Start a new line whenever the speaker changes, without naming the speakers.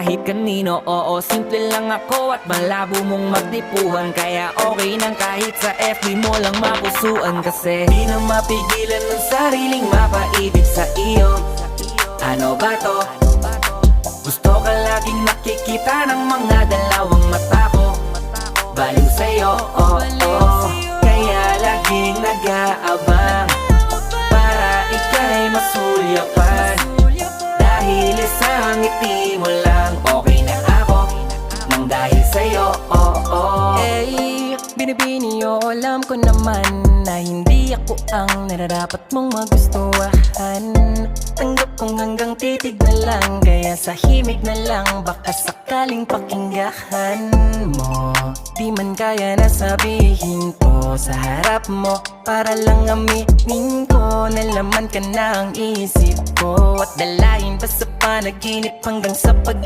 kahit kanino. Oo, simple lang ako at malabo mong magdipuhan, kaya okay nang kahit sa FB mo lang mapusuan. Kasi di na mapigilan ng sariling mapaibig sa iyo. Ano ba to? Gusto ka laging nakikita ng mga dalawang mata ko. Baliw sa'yo, oh, oh. Kaya laging nag-aabang para ika'y masulyapan. Dahil isang ngiti mo lang, okay na ako nang dahil sa'yo, oh, oh.
Eh, binibini o alam ko naman na hindi ako ang nararapat mong magustuhan. Tanggap kong hanggang titig na lang, kaya sa himig na lang baka sakaling pakinggan mo. Di man kaya na sabihin ko sa harap mo, para lang aminin ko na laman ka na ang isip ko. At dalayin pa sa panaginip hanggang sa pag